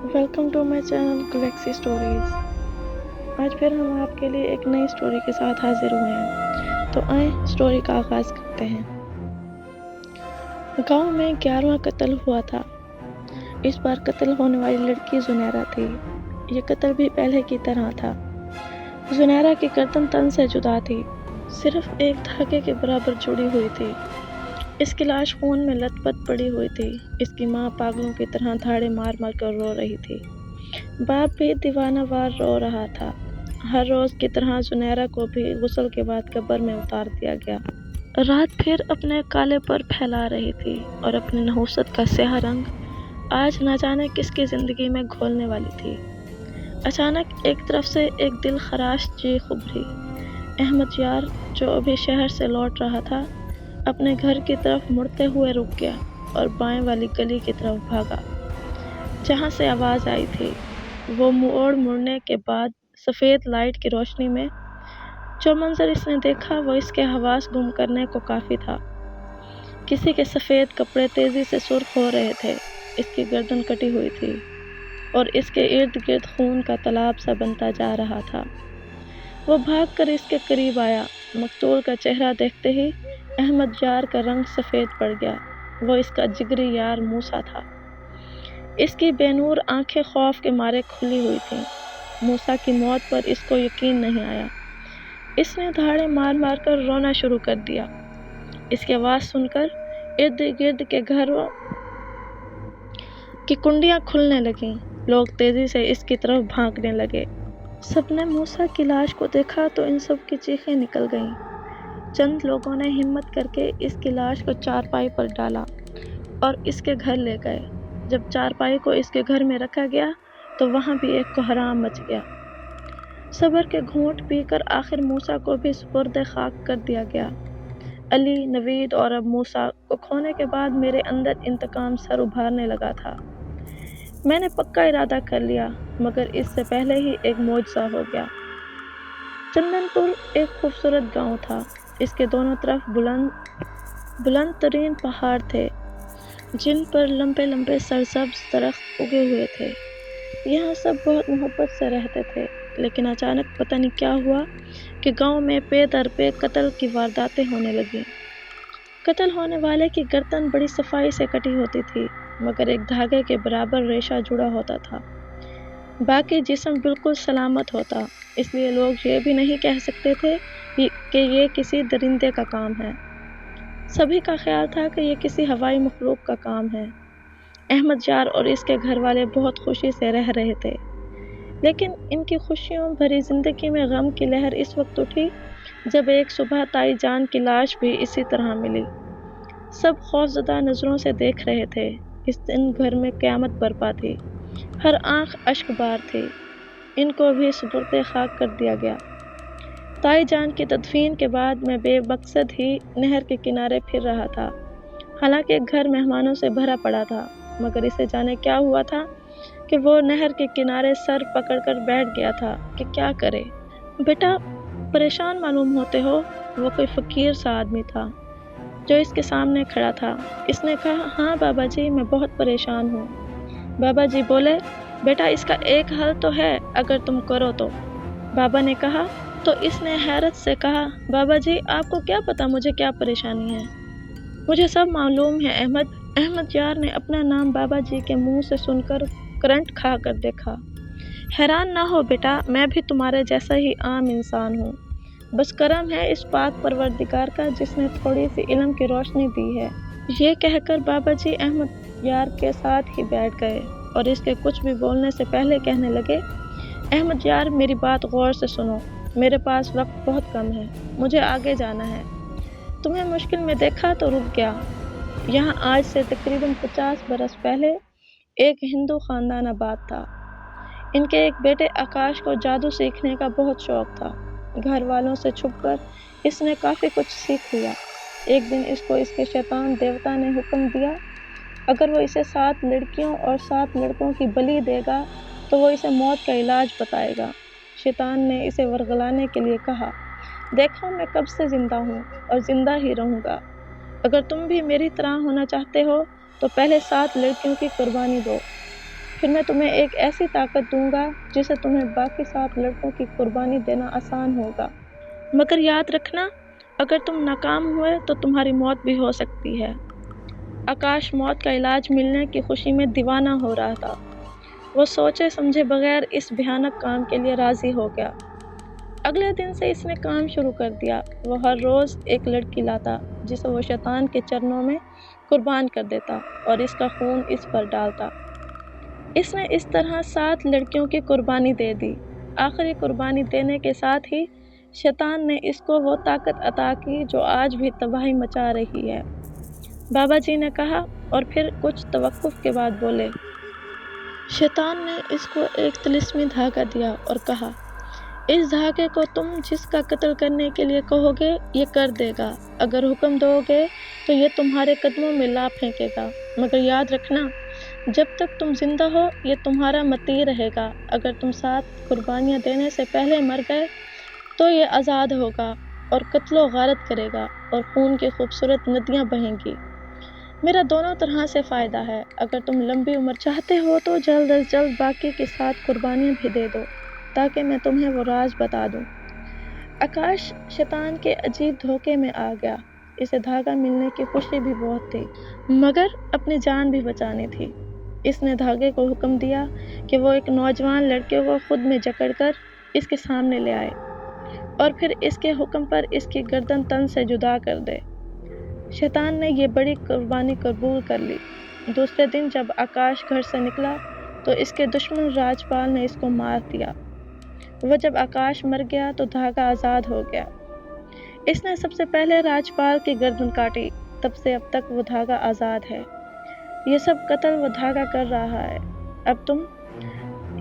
Welcome to my channel galaxy stories. آج پھر ہم آپ کے لیے ایک نئی اسٹوری کے ساتھ حاضر ہوئے ہیں، تو آئیں اسٹوری کا آغاز کرتے ہیں۔ گاؤں میں 11واں قتل ہوا تھا۔ اس بار قتل ہونے والی لڑکی زنیرہ تھی۔ یہ قتل بھی پہلے کی طرح تھا۔ زنیرہ کی گردن تن سے جدا تھی، صرف ایک دھاگے کے برابر جڑی ہوئی تھی۔ اس کی لاش خون میں لت پت پڑی ہوئی تھی۔ اس کی ماں پاگلوں کی طرح دھاڑے مار مار کر رو رہی تھی۔ باپ بھی دیوانہ وار رو رہا تھا۔ ہر روز کی طرح زنیرہ کو بھی غسل کے بعد قبر میں اتار دیا گیا۔ رات پھر اپنے کالے پر پھیلا رہی تھی اور اپنی نحوست کا سیاہ رنگ آج نہ جانے کس کی زندگی میں گھولنے والی تھی۔ اچانک ایک طرف سے ایک دل خراش چیخ ابھری۔ احمد یار، جو ابھی شہر سے لوٹ رہا تھا، اپنے گھر کی طرف مڑتے ہوئے رک گیا اور بائیں والی گلی کی طرف بھاگا جہاں سے آواز آئی تھی۔ وہ مڑنے کے بعد سفید لائٹ کی روشنی میں جو منظر اس نے دیکھا وہ اس کے حواس گم کرنے کو کافی تھا۔ کسی کے سفید کپڑے تیزی سے سرخ ہو رہے تھے، اس کی گردن کٹی ہوئی تھی اور اس کے ارد گرد خون کا تالاب سا بنتا جا رہا تھا۔ وہ بھاگ کر اس کے قریب آیا۔ مقتول کا چہرہ دیکھتے ہی احمد یار کا رنگ سفید پڑ گیا۔ وہ اس کا جگری یار موسیٰ تھا۔ اس کی بے نور آنکھیں خوف کے مارے کھلی ہوئی تھیں۔ موسیٰ کی موت پر اس کو یقین نہیں آیا۔ اس نے دھاڑے مار مار کر رونا شروع کر دیا۔ اس کی آواز سن کر ارد گرد کے گھروں کی کنڈیاں کھلنے لگیں۔ لوگ تیزی سے اس کی طرف بھاگنے لگے۔ سب نے موسیٰ کی لاش کو دیکھا تو ان سب کی چیخیں نکل گئیں۔ چند لوگوں نے ہمت کر کے اس کی لاش کو چارپائی پر ڈالا اور اس کے گھر لے گئے۔ جب چارپائی کو اس کے گھر میں رکھا گیا تو وہاں بھی ایک کوہرام مچ گیا۔ صبر کے گھونٹ پی کر آخر موسیٰ کو بھی سپرد خاک کر دیا گیا۔ علی، نوید اور اب موسیٰ کو کھونے کے بعد میرے اندر انتقام سر ابھارنے لگا تھا۔ میں نے پکا ارادہ کر لیا، مگر اس سے پہلے ہی ایک معجزہ ہو گیا۔ چندن پور ایک خوبصورت گاؤں تھا۔ اس کے دونوں طرف بلند ترین پہاڑ تھے جن پر لمبے لمبے سرسبز درخت اگے ہوئے تھے۔ یہاں سب بہت محبت سے رہتے تھے، لیکن اچانک پتہ نہیں کیا ہوا کہ گاؤں میں پے در پے قتل کی وارداتیں ہونے لگیں۔ قتل ہونے والے کی گردن بڑی صفائی سے کٹی ہوتی تھی، مگر ایک دھاگے کے برابر ریشہ جڑا ہوتا تھا۔ باقی جسم بالکل سلامت ہوتا، اس لیے لوگ یہ بھی نہیں کہہ سکتے تھے کہ یہ کسی درندے کا کام ہے۔ سبھی کا خیال تھا کہ یہ کسی ہوائی مخلوق کا کام ہے۔ احمد یار اور اس کے گھر والے بہت خوشی سے رہ رہے تھے، لیکن ان کی خوشیوں بھری زندگی میں غم کی لہر اس وقت اٹھی جب ایک صبح تائی جان کی لاش بھی اسی طرح ملی۔ سب خوفزدہ نظروں سے دیکھ رہے تھے۔ اس دن گھر میں قیامت برپا تھی۔ ہر آنکھ اشک بار تھی۔ ان کو بھی سپرد خاک کر دیا گیا۔ تائی جان کی تدفین کے بعد میں بے مقصد ہی نہر کے کنارے پھر رہا تھا۔ حالانکہ گھر مہمانوں سے بھرا پڑا تھا، مگر اسے جانے کیا ہوا تھا کہ وہ نہر کے کنارے سر پکڑ کر بیٹھ گیا تھا کہ کیا کرے۔ بیٹا، پریشان معلوم ہوتے ہو؟ وہ کوئی فقیر سا آدمی تھا جو اس کے سامنے کھڑا تھا۔ اس نے کہا، ہاں بابا جی، میں بہت پریشان ہوں۔ بابا جی بولے، بیٹا اس کا ایک حل تو ہے اگر تم کرو تو۔ بابا نے کہا تو اس نے حیرت سے کہا، بابا جی آپ کو کیا پتا مجھے کیا پریشانی ہے؟ مجھے سب معلوم ہے احمد۔ احمد یار نے اپنا نام بابا جی کے منہ سے سن کر کرنٹ کھا کر دیکھا۔ حیران نہ ہو بیٹا، میں بھی تمہارے جیسا ہی عام انسان ہوں۔ بس کرم ہے اس پاک پروردگار کا جس نے تھوڑی سی علم کی روشنی دی ہے۔ یہ کہہ کر بابا جی احمد یار کے ساتھ ہی بیٹھ گئے اور اس کے کچھ بھی بولنے سے پہلے کہنے لگے، احمد یار میری بات غور سے سنو، میرے پاس وقت بہت کم ہے، مجھے آگے جانا ہے۔ تمہیں مشکل میں دیکھا تو رک گیا۔ یہاں آج سے تقریباً 50 برس پہلے ایک ہندو خاندان آباد تھا۔ ان کے ایک بیٹے آکاش کو جادو سیکھنے کا بہت شوق تھا۔ گھر والوں سے چھپ کر اس نے کافی کچھ سیکھ لیا۔ ایک دن اس کو اس کے شیطان دیوتا نے حکم دیا، اگر وہ اسے 7 لڑکیوں اور 7 لڑکوں کی بلی دے گا تو وہ اسے موت کا علاج بتائے گا۔ شیطان نے اسے ورغلانے کے لیے کہا، دیکھو میں کب سے زندہ ہوں اور زندہ ہی رہوں گا۔ اگر تم بھی میری طرح ہونا چاہتے ہو تو پہلے 7 لڑکیوں کی قربانی دو۔ پھر میں تمہیں ایک ایسی طاقت دوں گا جسے تمہیں باقی 7 لڑکوں کی قربانی دینا آسان ہوگا، مگر یاد رکھنا اگر تم ناکام ہوئے تو تمہاری موت بھی ہو سکتی ہے۔ آکاش موت کا علاج ملنے کی خوشی میں دیوانہ ہو رہا تھا۔ وہ سوچے سمجھے بغیر اس بھیانک کام کے لیے راضی ہو گیا۔ اگلے دن سے اس نے کام شروع کر دیا۔ وہ ہر روز ایک لڑکی لاتا جسے وہ شیطان کے چرنوں میں قربان کر دیتا اور اس کا خون اس پر ڈالتا۔ اس نے اس طرح 7 لڑکیوں کی قربانی دے دی۔ آخری قربانی دینے کے ساتھ ہی شیطان نے اس کو وہ طاقت عطا کی جو آج بھی تباہی مچا رہی ہے۔ بابا جی نے کہا اور پھر کچھ توقف کے بعد بولے۔ شیطان نے اس کو ایک طلسمی دھاگا دیا اور کہا، اس دھاگے کو تم جس کا قتل کرنے کے لیے کہو گے یہ کر دے گا، اگر حکم دو گے تو یہ تمہارے قدموں میں لا پھینکے گا، مگر یاد رکھنا جب تک تم زندہ ہو یہ تمہارا مطیع رہے گا، اگر تم 7 قربانیاں دینے سے پہلے مر گئے تو یہ آزاد ہوگا اور قتل و غارت کرے گا اور خون کی خوبصورت ندیاں بہیں گی۔ میرا دونوں طرح سے فائدہ ہے، اگر تم لمبی عمر چاہتے ہو تو جلد از جلد باقی کی 7 قربانیاں بھی دے دو تاکہ میں تمہیں وہ راز بتا دوں۔ آکاش شیطان کے عجیب دھوکے میں آ گیا۔ اسے دھاگا ملنے کی خوشی بھی بہت تھی مگر اپنی جان بھی بچانی تھی۔ اس نے دھاگے کو حکم دیا کہ وہ ایک نوجوان لڑکے کو خود میں جکڑ کر اس کے سامنے لے آئے اور پھر اس کے حکم پر اس کی گردن تن سے جدا کر دے۔ شیطان نے یہ بڑی قربانی قبول کر لی۔ دوسرے دن جب آکاش گھر سے نکلا تو اس کے دشمن راجپال نے اس کو مار دیا۔ وہ جب آکاش مر گیا تو دھاگا آزاد ہو گیا۔ اس نے سب سے پہلے راجپال کی گردن کاٹی، تب سے اب تک وہ دھاگا آزاد ہے۔ یہ سب قتل وہ دھاگا کر رہا ہے، اب تم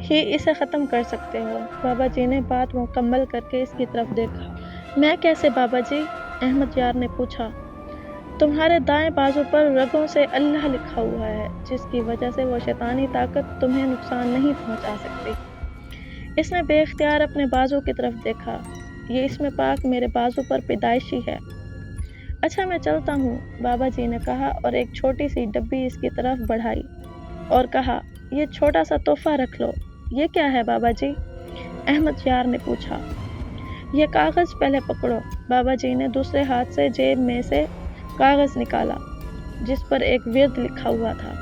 ہی اسے ختم کر سکتے ہو۔ بابا جی نے بات مکمل کر کے اس کی طرف دیکھا۔ میں کیسے بابا جی؟ احمد یار نے پوچھا۔ تمہارے دائیں بازو پر رگوں سے اللہ لکھا ہوا ہے جس کی وجہ سے وہ شیطانی طاقت تمہیں نقصان نہیں پہنچا سکتی۔ اس نے بے اختیار اپنے بازو کی طرف دیکھا۔ یہ اسم پاک میرے بازو پر پیدائشی ہے۔ اچھا میں چلتا ہوں، بابا جی نے کہا اور ایک چھوٹی سی ڈبی اس کی طرف بڑھائی اور کہا، یہ چھوٹا سا تحفہ رکھ لو۔ یہ کیا ہے بابا جی؟ احمد یار نے پوچھا۔ یہ کاغذ پہلے پکڑو۔ بابا جی نے دوسرے ہاتھ سے جیب میں سے کاغذ نکالا جس پر ایک ورد لکھا ہوا تھا۔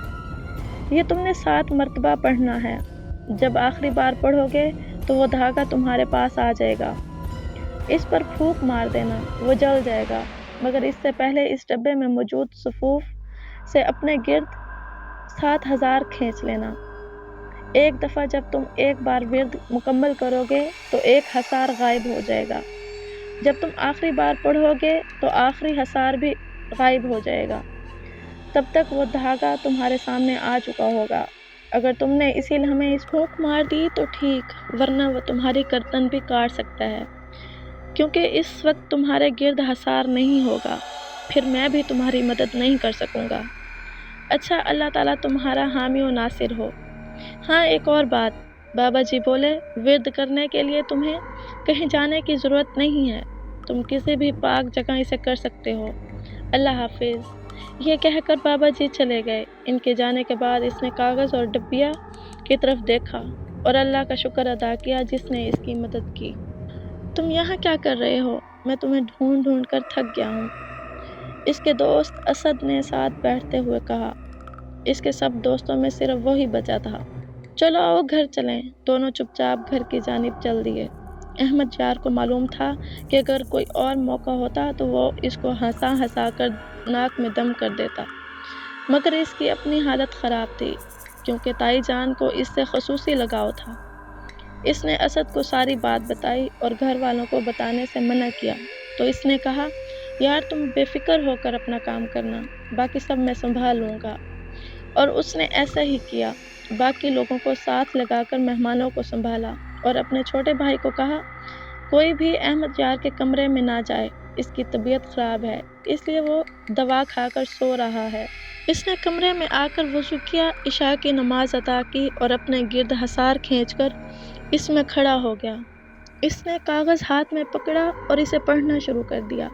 یہ تم نے 7 مرتبہ پڑھنا ہے۔ جب آخری بار پڑھو گے تو وہ دھاگا تمہارے پاس آ جائے گا۔ اس پر پھونک مار دینا، وہ جل جائے گا، مگر اس سے پہلے اس ڈبے میں موجود صفوف سے اپنے گرد 7000 کھینچ لینا۔ ایک دفعہ جب تم ایک بار ورد مکمل کرو گے تو ایک حصار غائب ہو جائے گا۔ جب تم آخری بار پڑھو گے تو آخری حصار بھی غائب ہو جائے گا۔ تب تک وہ دھاگا تمہارے سامنے آ چکا ہوگا۔ اگر تم نے اسی لمحے اس پھونک مار دی تو ٹھیک، ورنہ وہ تمہاری گردن بھی کاٹ سکتا ہے، کیونکہ اس وقت تمہارے گرد حصار نہیں ہوگا، پھر میں بھی تمہاری مدد نہیں کر سکوں گا۔ اچھا اللہ تعالیٰ تمہارا حامی و ناصر ہو۔ ہاں ایک اور بات، بابا جی بولے، ورد کرنے کے لیے تمہیں کہیں جانے کی ضرورت نہیں ہے، تم کسی بھی پاک جگہ اسے کر سکتے ہو۔ اللہ حافظ۔ یہ کہہ کر بابا جی چلے گئے۔ ان کے جانے کے بعد اس نے کاغذ اور ڈبیا کی طرف دیکھا اور اللہ کا شکر ادا کیا جس نے اس کی مدد کی۔ تم یہاں کیا کر رہے ہو؟ میں تمہیں ڈھونڈ ڈھونڈ کر تھک گیا ہوں، اس کے دوست اسد نے ساتھ بیٹھتے ہوئے کہا۔ اس کے سب دوستوں میں صرف وہی بچا تھا۔ چلو آؤ گھر چلیں۔ دونوں چپ چاپ گھر کی جانب چل دیے۔ احمد یار کو معلوم تھا کہ اگر کوئی اور موقع ہوتا تو وہ اس کو ہنسا ہنسا کر ناک میں دم کر دیتا، مگر اس کی اپنی حالت خراب تھی کیونکہ تائی جان کو اس سے خصوصی لگاؤ تھا۔ اس نے اسد کو ساری بات بتائی اور گھر والوں کو بتانے سے منع کیا تو اس نے کہا، یار تم بے فکر ہو کر اپنا کام کرنا، باقی سب میں سنبھال لوں گا۔ اور اس نے ایسا ہی کیا، باقی لوگوں کو ساتھ لگا کر مہمانوں کو سنبھالا اور اپنے چھوٹے بھائی کو کہا، کوئی بھی احمد یار کے کمرے میں نہ جائے، اس کی طبیعت خراب ہے اس لیے وہ دوا کھا کر سو رہا ہے۔ اس نے کمرے میں آ کر وضو کیا، عشاء کی نماز ادا کی اور اپنے گرد حصار کھینچ کر اس میں کھڑا ہو گیا۔ اس نے کاغذ ہاتھ میں پکڑا اور اسے پڑھنا شروع کر دیا،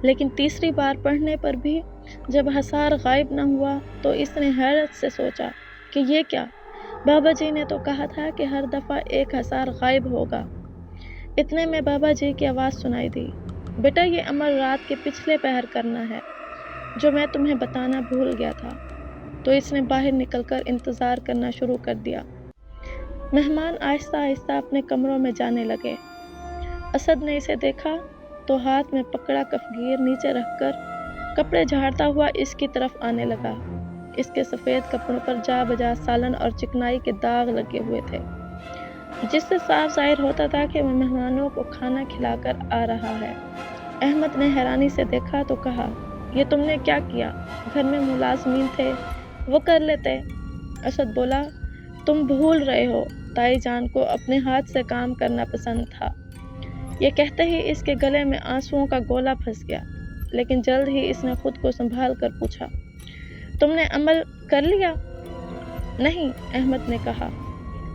لیکن تیسری بار پڑھنے پر بھی جب حصار غائب نہ ہوا تو اس نے حیرت سے سوچا کہ یہ کیا؟ بابا جی نے تو کہا تھا کہ ہر دفعہ ایک ہزار غائب ہوگا۔ اتنے میں بابا جی کی آواز سنائی دی، بیٹا یہ عمل رات کے پچھلے پہر کرنا ہے جو میں تمہیں بتانا بھول گیا تھا۔ تو اس نے باہر نکل کر انتظار کرنا شروع کر دیا۔ مہمان آہستہ آہستہ اپنے کمروں میں جانے لگے۔ اسد نے اسے دیکھا تو ہاتھ میں پکڑا کفگیر نیچے رکھ کر کپڑے جھاڑتا ہوا اس کی طرف آنے لگا۔ اس کے سفید کپڑوں پر جا بجا سالن اور چکنائی کے داغ لگے ہوئے تھے، جس سے صاف ظاہر ہوتا تھا کہ وہ مہمانوں کو کھانا کھلا کر آ رہا ہے۔ احمد نے حیرانی سے دیکھا تو کہا، یہ تم نے کیا کیا؟ گھر میں ملازمین تھے، وہ کر لیتے۔ اسد بولا، تم بھول رہے ہو، تائی جان کو اپنے ہاتھ سے کام کرنا پسند تھا۔ یہ کہتے ہی اس کے گلے میں آنسوؤں کا گولا پھنس گیا، لیکن جلد ہی اس نے خود کو سنبھال کر پوچھا، تم نے عمل کر لیا؟ نہیں، احمد نے کہا،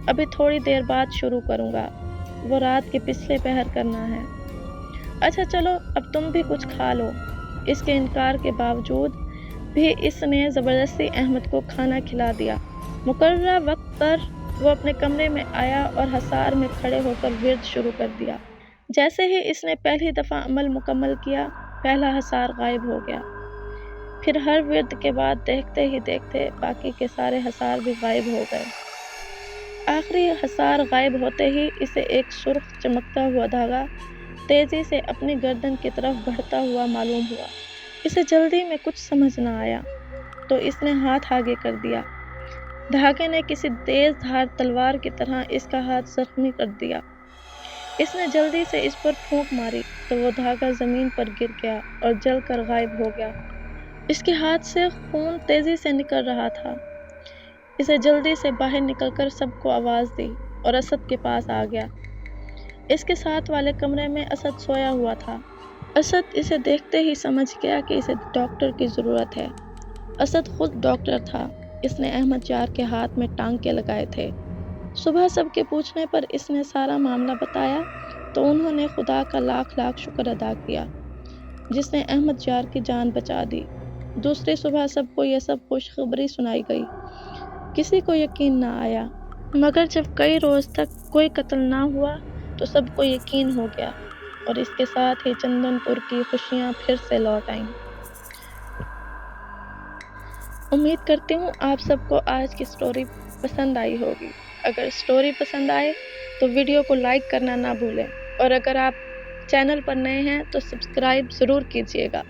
ابھی تھوڑی دیر بعد شروع کروں گا، وہ رات کے پچھلے پہر کرنا ہے۔ اچھا چلو اب تم بھی کچھ کھا لو۔ اس کے انکار کے باوجود بھی اس نے زبردستی احمد کو کھانا کھلا دیا۔ مقررہ وقت پر وہ اپنے کمرے میں آیا اور حصار میں کھڑے ہو کر ورد شروع کر دیا۔ جیسے ہی اس نے پہلی دفعہ عمل مکمل کیا، پہلا حصار غائب ہو گیا۔ پھر ہر ورد کے بعد دیکھتے ہی دیکھتے باقی کے سارے حصار بھی غائب ہو گئے۔ آخری حصار غائب ہوتے ہی اسے ایک سرخ چمکتا ہوا دھاگا تیزی سے اپنی گردن کی طرف بڑھتا ہوا معلوم ہوا۔ اسے جلدی میں کچھ سمجھ نہ آیا تو اس نے ہاتھ آگے کر دیا۔ دھاگے نے کسی تیز دھار تلوار کی طرح اس کا ہاتھ زخمی کر دیا۔ اس نے جلدی سے اس پر پھونک ماری تو وہ دھاگا زمین پر گر گیا اور جل کر غائب ہو گیا۔ اس کے ہاتھ سے خون تیزی سے نکل رہا تھا۔ اسے جلدی سے باہر نکل کر سب کو آواز دی اور اسد کے پاس آ گیا۔ اس کے ساتھ والے کمرے میں اسد سویا ہوا تھا۔ اسد اسے دیکھتے ہی سمجھ گیا کہ اسے ڈاکٹر کی ضرورت ہے۔ اسد خود ڈاکٹر تھا۔ اس نے احمد یار کے ہاتھ میں ٹانکے لگائے تھے۔ صبح سب کے پوچھنے پر اس نے سارا معاملہ بتایا تو انہوں نے خدا کا لاکھ لاکھ شکر ادا کیا جس نے احمد یار کی جان بچا دی۔ دوسری صبح سب کو یہ سب خوشخبری سنائی گئی۔ کسی کو یقین نہ آیا، مگر جب کئی روز تک کوئی قتل نہ ہوا تو سب کو یقین ہو گیا اور اس کے ساتھ ہی چندن پور کی خوشیاں پھر سے لوٹ آئیں۔ امید کرتی ہوں آپ سب کو آج کی سٹوری پسند آئی ہوگی۔ اگر سٹوری پسند آئے تو ویڈیو کو لائک کرنا نہ بھولیں، اور اگر آپ چینل پر نئے ہیں تو سبسکرائب ضرور کیجیے گا۔